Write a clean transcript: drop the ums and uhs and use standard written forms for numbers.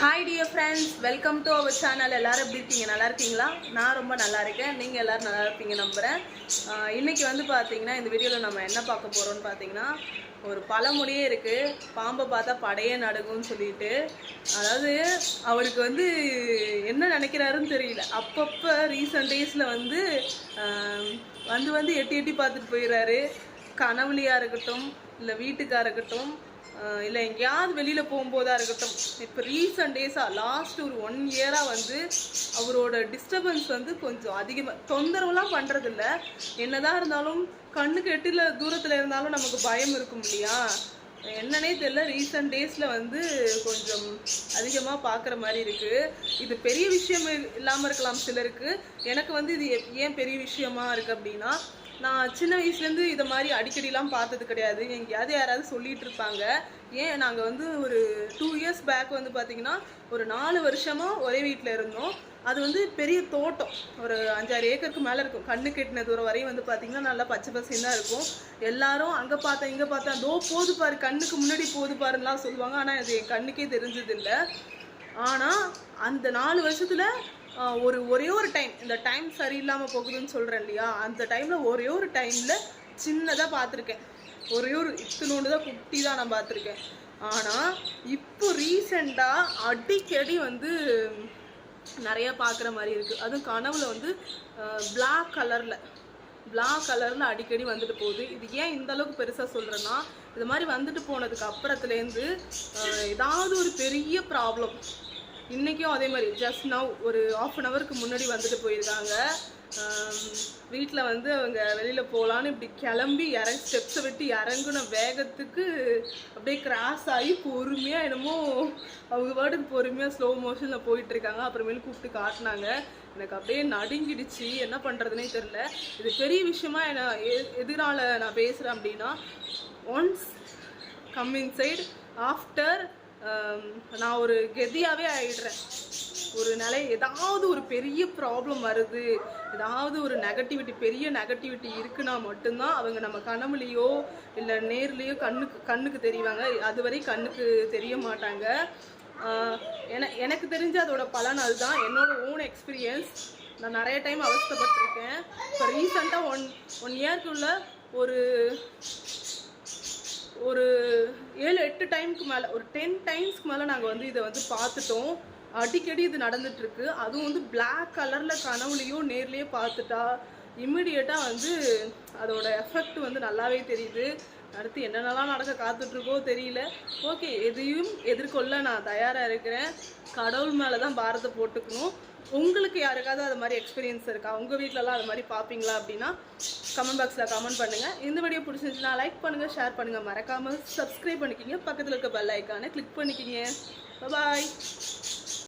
Hi dear friends, welcome to our channel. எல்லோரும் எப்படி இருக்கீங்க? நல்லா இருக்கீங்களா? நான் ரொம்ப நல்லா இருக்கேன். நீங்கள் எல்லோரும் நல்லா இருப்பீங்க நம்புகிறேன். இன்றைக்கி வந்து பார்த்தீங்கன்னா இந்த வீடியோவில் நம்ம என்ன பார்க்க போகிறோம்னு பார்த்தீங்கன்னா, ஒரு பழமொழியே இருக்குது, பாம்பை பார்த்தா படையே நடுங்கும்னு சொல்லிட்டு. அதாவது அவருக்கு வந்து என்ன நினைக்கிறாருன்னு தெரியல. அப்பப்போ ரீசெண்ட் டேஸில் வந்து வந்து எட்டி எட்டி பார்த்துட்டு போயிடுறாரு. கனவுலியாக இருக்கட்டும், இல்லை வீட்டுக்காக இருக்கட்டும், இல்லை எங்கேயாவது வெளியில் போகும்போதாக இருக்கட்டும். இப்போ ரீசெண்ட் டேஸாக லாஸ்ட் ஒரு 1 இயராக வந்து அவரோட டிஸ்டர்பன்ஸ் வந்து கொஞ்சம் அதிகமாக, தொந்தரவுலாம் பண்ணுறதில்ல. என்னதான் இருந்தாலும் கண்ணுக்கு எட்டில் தூரத்தில் இருந்தாலும் நமக்கு பயம் இருக்கும் இல்லையா? என்னன்னே தெரியல, ரீசெண்ட் டேஸில் வந்து கொஞ்சம் அதிகமாக பார்க்குற மாதிரி இருக்குது. இது பெரிய விஷயம் இல்லாமல் இருக்கலாம் சிலருக்கு. எனக்கு வந்து இது ஏன் பெரிய விஷயமா இருக்குது அப்படின்னா, நான் சின்ன வயசுலேருந்து இதை மாதிரி அடிக்கடிலாம் பார்த்தது கிடையாது. எங்கேயாவது யாராவது சொல்லிகிட்டு இருப்பாங்க. ஏன் நாங்கள் வந்து ஒரு 2 இயர்ஸ் பேக் வந்து பார்த்திங்கன்னா ஒரு 4 வருஷமாக ஒரே வீட்டில் இருந்தோம். அது வந்து பெரிய தோட்டம், ஒரு 5-6 ஏக்கருக்கு மேலே இருக்கும். கண்ணு கெட்டின தூரம் வரையும் வந்து பார்த்திங்கன்னா நல்லா பச்சை பசையும் தான் இருக்கும். எல்லாரும் அங்கே பார்த்தேன் இங்கே பார்த்தேன், தோ போது பாரு, கண்ணுக்கு முன்னாடி போது பாருலாம் சொல்லுவாங்க. ஆனால் அது என் கண்ணுக்கே தெரிஞ்சதில்லை. ஆனால் அந்த 4 வருஷத்தில் ஒரே ஒரு டைம், இந்த டைம் சரியில்லாமல் போகுதுன்னு சொல்கிறேன் இல்லையா, அந்த டைமில் ஒரே ஒரு டைமில் சின்னதாக பார்த்துருக்கேன். ஒரே ஒரு இத்தினோண்டு தான், குட்டி தான் நான் பார்த்துருக்கேன். ஆனால் இப்போ ரீசெண்டாக அடிக்கடி வந்து நிறையா பார்க்குற மாதிரி இருக்குது. அதுவும் கனவுல வந்து பிளாக் கலரில் அடிக்கடி வந்துட்டு போகுது. இது ஏன் இந்த அளவுக்கு பெருசாக சொல்கிறேன்னா, இது மாதிரி வந்துட்டு போனதுக்கு அப்புறத்துலேருந்து ஏதாவது ஒரு பெரிய ப்ராப்ளம். இன்றைக்கும் அதே மாதிரி ஜஸ்ட் நவ் ஒரு 1/2 an hourக்கு முன்னாடி வந்துட்டு போயிருக்காங்க. வீட்டில் வந்து அவங்க வெளியில் போகலான்னு இப்படி கிளம்பி ஸ்டெப்ஸை விட்டு இறங்குன வேகத்துக்கு அப்படியே கிராஸ் ஆகி பொறுமையாக என்னமோ அவங்க பாட்டுக்கு பொறுமையாக ஸ்லோ மோஷனில் போயிட்டுருக்காங்க. அப்புறமேலும் கூப்பிட்டு காட்டினாங்க. எனக்கு அப்படியே நடுங்கிடுச்சு, என்ன பண்ணுறதுனே தெரில. இது பெரிய விஷயமா எதனால நான் பேசுகிறேன் அப்படின்னா, ஒன்ஸ் கம் இன்சைட் ஆஃப்டர் நான் ஒரு கெதியாகவே ஆகிடுறேன். ஒரு ஏதாவது ஒரு பெரிய ப்ராப்ளம் வருது, ஏதாவது ஒரு பெரிய நெகட்டிவிட்டி இருக்குன்னா மட்டும்தான் அவங்க நம்ம கனவுலையோ இல்லை நேர்லேயோ கண்ணுக்கு தெரிவாங்க. அதுவரை கண்ணுக்கு தெரிய மாட்டாங்க. எனக்கு தெரிஞ்ச அதோட பலன் அதுதான். என்னோட ஓன் எக்ஸ்பீரியன்ஸ். நான் நிறைய டைம் அவஸ்தைப்பட்டிருக்கேன். இப்போ ரீசெண்டாக ஒன் இயர்க்குள்ள ஒரு 7-8 டைமுக்கு மேலே, ஒரு 10 டைம்ஸ்க்கு மேலே நாங்கள் வந்து இதை வந்து பார்த்துட்டோம். அடிக்கடி இது நடந்துட்டுருக்கு. அதுவும் வந்து பிளாக் கலரில் கனவுலையோ நேர்லேயோ பார்த்துட்டா இம்மிடியேட்டாக வந்து அதோட எஃபெக்ட் வந்து நல்லாவே தெரியுது. அடுத்து என்னென்னலாம் நடக்க காத்துட்ருக்கோ தெரியல. ஓகே, எதையும் எதிர்கொள்ள நான் தயாராக இருக்கிறேன். கடவுள் மேலே தான் பாரத்தை போட்டுக்கணும். உங்களுக்கு யாருக்காவது அது மாதிரி எக்ஸ்பீரியன்ஸ் இருக்கா? உங்கள் வீட்டிலலாம் அது மாதிரி பார்ப்பீங்களா அப்படின்னா கமெண்ட் பாக்ஸில் கமெண்ட் பண்ணுங்கள். இந்த வீடியோ பிடிச்சிருந்துச்சுன்னா லைக் பண்ணுங்கள், ஷேர் பண்ணுங்கள், மறக்காமல் சப்ஸ்கிரைப் பண்ணிக்கிங்க. பக்கத்தில் இருக்க பெல் ஐக்கானை கிளிக் பண்ணிக்கிங்க. பாய்.